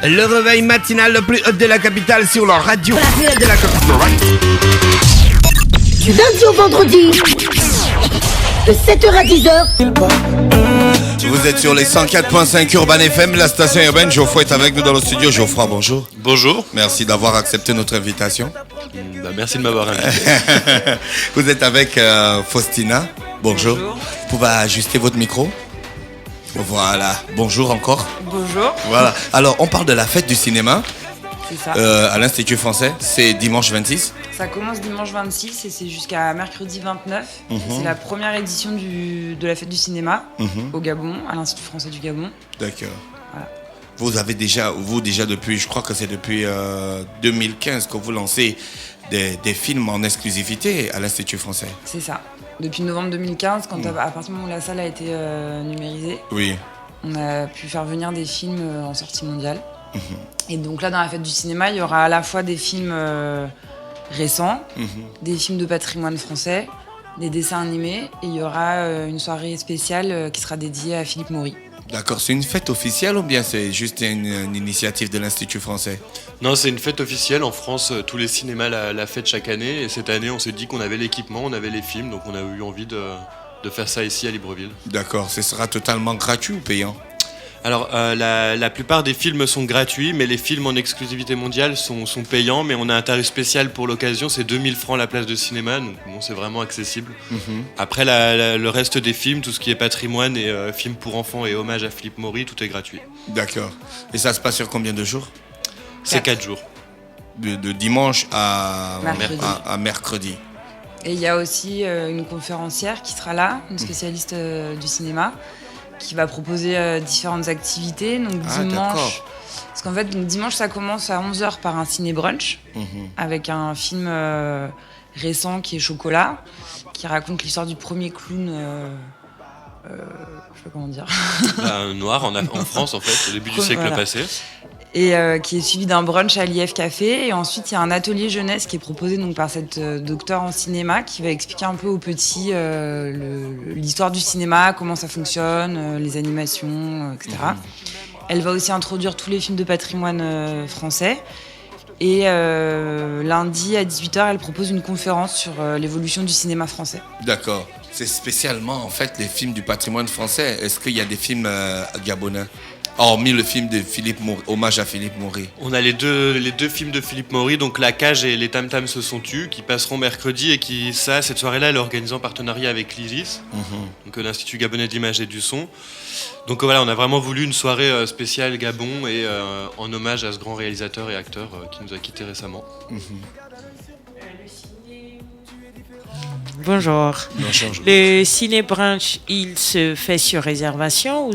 Le réveil matinal le plus haut de la capitale sur la radio. La plus haute de la capitale. Du lundi au vendredi, de 7h à 10h. Vous êtes sur les 104.5 Urban FM, la station urbaine. Geoffroy est avec nous dans le studio. Geoffroy, bonjour. Bonjour. Merci d'avoir accepté notre invitation. Merci de m'avoir invité. Vous êtes avec Faustina. Bonjour. Vous pouvez ajuster votre micro. Voilà. Bonjour encore. Bonjour. Voilà. Alors, on parle de la fête du cinéma. C'est ça. À l'Institut français. C'est dimanche 26. Ça commence dimanche 26 et c'est jusqu'à mercredi 29. C'est la première édition de la fête du cinéma au Gabon, à l'Institut français du Gabon. D'accord. Voilà. Vous avez déjà depuis, je crois que c'est depuis 2015 que vous lancez des films en exclusivité à l'Institut français. C'est ça. Depuis novembre 2015, à partir du moment où la salle a été numérisée, Oui. on a pu faire venir des films en sortie mondiale. Et donc là, dans la fête du cinéma, il y aura à la fois des films récents, des films de patrimoine français, des dessins animés, et il y aura une soirée spéciale qui sera dédiée à Philippe Maury. D'accord, c'est une fête officielle ou bien c'est juste une initiative de l'Institut français? Non, c'est une fête officielle. En France, tous les cinémas la fêtent chaque année. Et cette année, on s'est dit qu'on avait l'équipement, on avait les films, donc on a eu envie de faire ça ici à Libreville. D'accord, ce sera totalement gratuit ou payant? Alors, la plupart des films sont gratuits, mais les films en exclusivité mondiale sont payants. Mais on a un tarif spécial pour l'occasion, c'est 2000 francs la place de cinéma, donc bon, c'est vraiment accessible. Après, le reste des films, tout ce qui est patrimoine et films pour enfants et hommage à Philippe Maury, tout est gratuit. D'accord. Et ça se passe sur combien de jours? C'est 4 jours. De dimanche à mercredi. Et il y a aussi une conférencière qui sera là, une spécialiste du cinéma, qui va proposer différentes activités. Donc dimanche, parce qu'en fait dimanche ça commence à 11h par un ciné-brunch avec un film récent qui est Chocolat, qui raconte l'histoire du premier clown, je sais pas comment dire. Noir en France en fait, au début du siècle passé. Et qui est suivi d'un brunch à l'IF Café. Et ensuite, il y a un atelier jeunesse qui est proposé donc, par cette docteure en cinéma qui va expliquer un peu aux petits l'histoire du cinéma, comment ça fonctionne, les animations, etc. Elle va aussi introduire tous les films de patrimoine français. Et lundi à 18h, elle propose une conférence sur l'évolution du cinéma français. Deux C'est spécialement en fait les films du patrimoine français. Est-ce qu'il y a des films gabonais? Hormis le film de Philippe Maury, hommage à Philippe Maury. On a les deux films de Philippe Maury, donc La Cage et Les Tam Tam se sont tus, qui passeront mercredi et cette soirée-là, elle est organisée en partenariat avec l'IRIS, donc l'Institut Gabonais d'Image et du Son. Donc voilà, on a vraiment voulu une soirée spéciale Gabon et en hommage à ce grand réalisateur et acteur qui nous a quittés récemment. Bonjour. Bonjour. Le ciné-brunch, il se fait sur réservation ou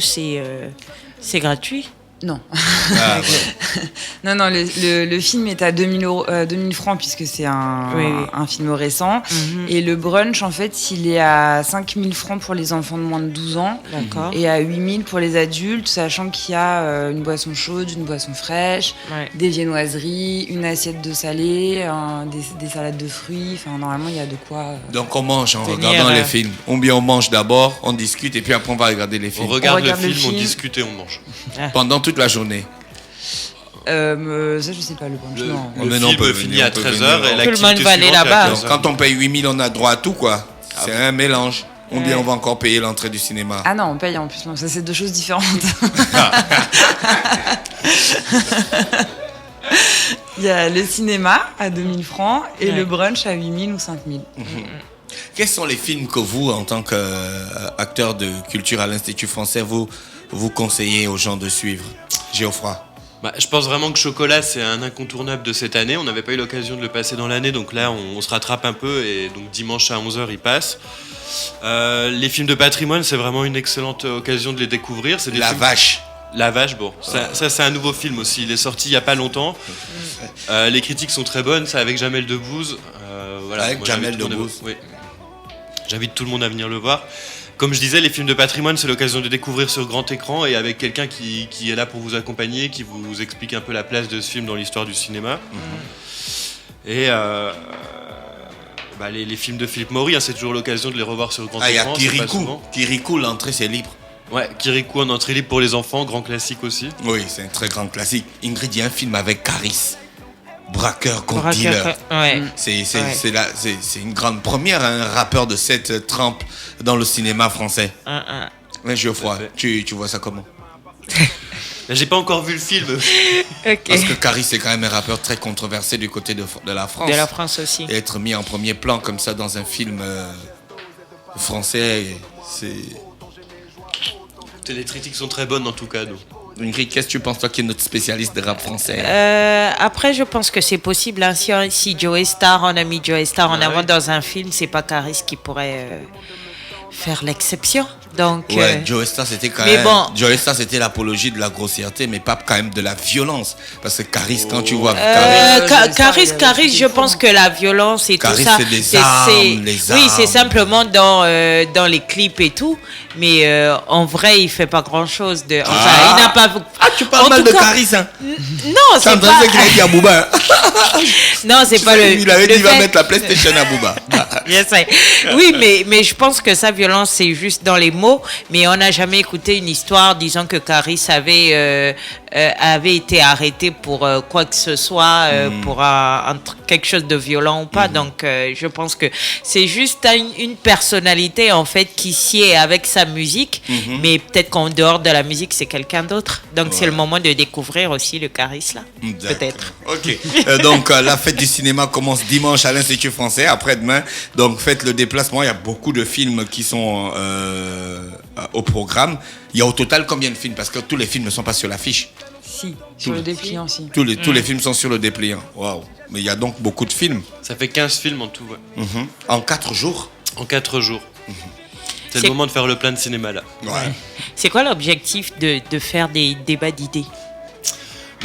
c'est gratuit? Non. Ah, ouais. non, le film est à 2000 francs puisque c'est un film récent. Et le brunch, en fait, il est à 5000 francs pour les enfants de moins de 12 ans. D'accord. Et à 8000 pour les adultes, sachant qu'il y a une boisson chaude, une boisson fraîche, des viennoiseries, une assiette de salé, des salades de fruits. Enfin, normalement, il y a de quoi... Donc on mange en regardant les films. Ou bien on mange d'abord, on discute et puis après on va regarder les films. On regarde le film, on discute et on mange. Pendant toute la journée. Ça, je sais pas, le brunch. Le film finit à 13h et l'activité Tout le monde va aller suivante est à là-bas. 15h. Quand on paye 8000, on a droit à tout, quoi. C'est un mélange. Ou bien on va encore payer l'entrée du cinéma. Ah non, on paye en plus. Non, ça, c'est deux choses différentes. Il y a le cinéma à 2000 francs et le brunch à 8000 ou 5000. Quels sont les films que vous, en tant qu'acteur de culture à l'Institut français, vous conseillez aux gens de suivre? Geoffroy. Je pense vraiment que Chocolat, c'est un incontournable de cette année. On n'avait pas eu l'occasion de le passer dans l'année, donc là, on se rattrape un peu. Et donc dimanche à 11h, il passe. Les films de patrimoine, c'est vraiment une excellente occasion de les découvrir. C'est des films... Vache. La Vache, bon. Ça, c'est un nouveau film aussi. Il est sorti il n'y a pas longtemps. Les critiques sont très bonnes. C'est avec Jamel Debbouze. Voilà. Avec Jamel Debbouze. Oui. J'invite tout le monde à venir le voir. Comme je disais, les films de patrimoine, c'est l'occasion de découvrir sur grand écran et avec quelqu'un qui est là pour vous accompagner, qui vous explique un peu la place de ce film dans l'histoire du cinéma. Et les films de Philippe Maury, c'est toujours l'occasion de les revoir sur grand écran. Il y a Kirikou. Kirikou, l'entrée, c'est libre. Ouais, Kirikou en entrée libre pour les enfants, grand classique aussi. Oui, c'est un très grand classique. Ingrid, il y a un film avec Caris. Braqueur contre Braqueur, dealer. ouais. C'est une grande première, un rappeur de cette trempe dans le cinéma français. Mais Geoffroy, tu vois ça comment? J'ai pas encore vu le film. Ok. Parce que Caris est quand même un rappeur très controversé du côté de la France. De la France aussi. Et être mis en premier plan comme ça dans un film français, c'est... Les critiques sont très bonnes en tout cas. Donc. Ingrid, qu'est-ce que tu penses, toi qui es notre spécialiste de rap français? Après, je pense que c'est possible. Hein, si Joey Star, on a mis Joey Star en avant dans un film, c'est pas Caris qui pourrait faire l'exception. Donc, ouais, Joey Star, c'était quand même... Bon, Joey Star, c'était l'apologie de la grossièreté, mais pas quand même de la violence. Parce que Caris, quand tu vois... Caris, je pense que la violence et Caris, tout ça... c'est des armes, les armes. Oui, c'est simplement dans les clips et tout. Mais en vrai, il fait pas grand-chose. Il n'a pas... tu parles mal de Caris, hein? Non, c'est pas... qu'il a dit à Booba. Non, c'est pas le... Il avait dit, il va mettre la PlayStation à Booba. Yes, oui, mais je pense que sa violence, c'est juste dans les mots, mais on n'a jamais écouté une histoire disant que Caris avait été arrêté pour quoi que ce soit, pour quelque chose de violent ou pas. Donc, je pense que c'est juste une personnalité, en fait, qui sied avec sa musique, mais peut-être qu'en dehors de la musique, c'est quelqu'un d'autre. Donc, c'est le moment de découvrir aussi le Caris, là. Peut-être. Ok. Donc, la fête du cinéma commence dimanche à l'Institut français, après-demain. Donc, faites le déplacement. Il y a beaucoup de films qui sont au programme. Il y a au total combien de films? Parce que tous les films ne sont pas sur l'affiche. Si, sur le dépliant aussi. Tous les films sont sur le dépliant. Waouh. Mais il y a donc beaucoup de films. Ça fait 15 films en tout, ouais. En 4 jours? En 4 jours. C'est le moment de faire le plein de cinéma, là. Ouais. C'est quoi l'objectif de faire des débats d'idées?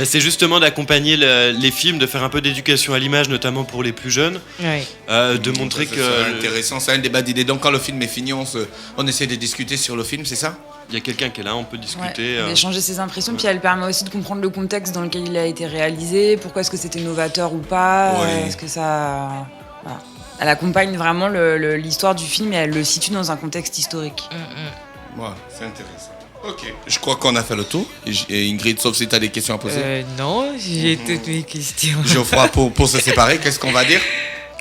C'est justement d'accompagner les films, de faire un peu d'éducation à l'image, notamment pour les plus jeunes. De montrer que... C'est intéressant, c'est un débat d'idées. Donc quand le film est fini, on essaie de discuter sur le film, c'est ça? Il y a quelqu'un qui est là, on peut discuter. Échanger ses impressions, puis elle permet aussi de comprendre le contexte dans lequel il a été réalisé, pourquoi est-ce que c'était novateur ou pas, est-ce que ça... Voilà. Elle accompagne vraiment l'histoire du film et elle le situe dans un contexte historique. Ouais, c'est intéressant. Ok, je crois qu'on a fait le tour. Et Ingrid, sauf si tu as des questions à poser. Non, j'ai toutes mes questions. Geoffroy, pour se séparer, qu'est-ce qu'on va dire?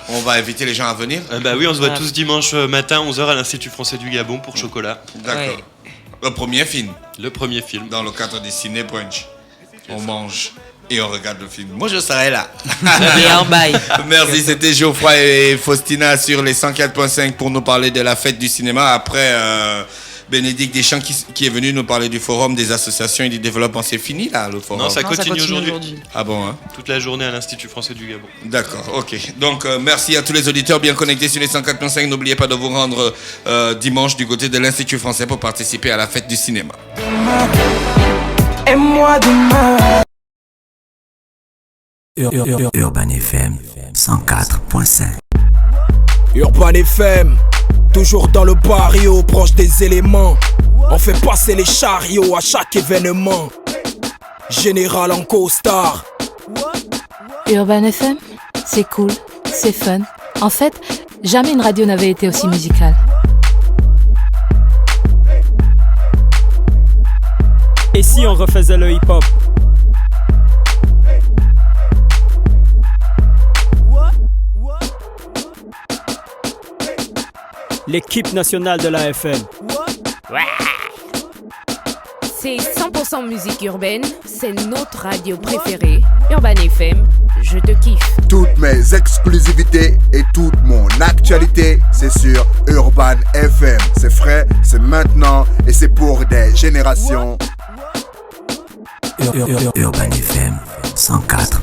On va inviter les gens à venir? Oui, on se voit tous dimanche matin, 11h à l'Institut français du Gabon pour Chocolat. D'accord. Ouais. Le premier film? Le premier film. Dans le cadre des Ciné Brunch. On mange et on regarde le film. Moi, je serai là. Merci, c'était Geoffroy et Faustina sur les 104.5 pour nous parler de la fête du cinéma. Après... Bénédicte Deschamps qui est venu nous parler du forum des associations et du développement. C'est fini là, le forum? Non, ça continue aujourd'hui. Ah bon, hein? Toute la journée à l'Institut français du Gabon. D'accord, ok. Donc merci à tous les auditeurs bien connectés sur les 104.5. N'oubliez pas de vous rendre dimanche du côté de l'Institut français pour participer à la fête du cinéma. Aime-moi demain. Urban FM 104.5. Urban FM, toujours dans le barrio, proche des éléments. On fait passer les chariots à chaque événement. Général en costard. Urban FM, c'est cool, c'est fun. En fait, jamais une radio n'avait été aussi musicale. Et si on refaisait le hip-hop? L'équipe nationale de la FM. C'est 100% musique urbaine, c'est notre radio préférée. Urban FM, je te kiffe. Toutes mes exclusivités et toute mon actualité, c'est sur Urban FM. C'est frais, c'est maintenant et c'est pour des générations. Urban FM 104.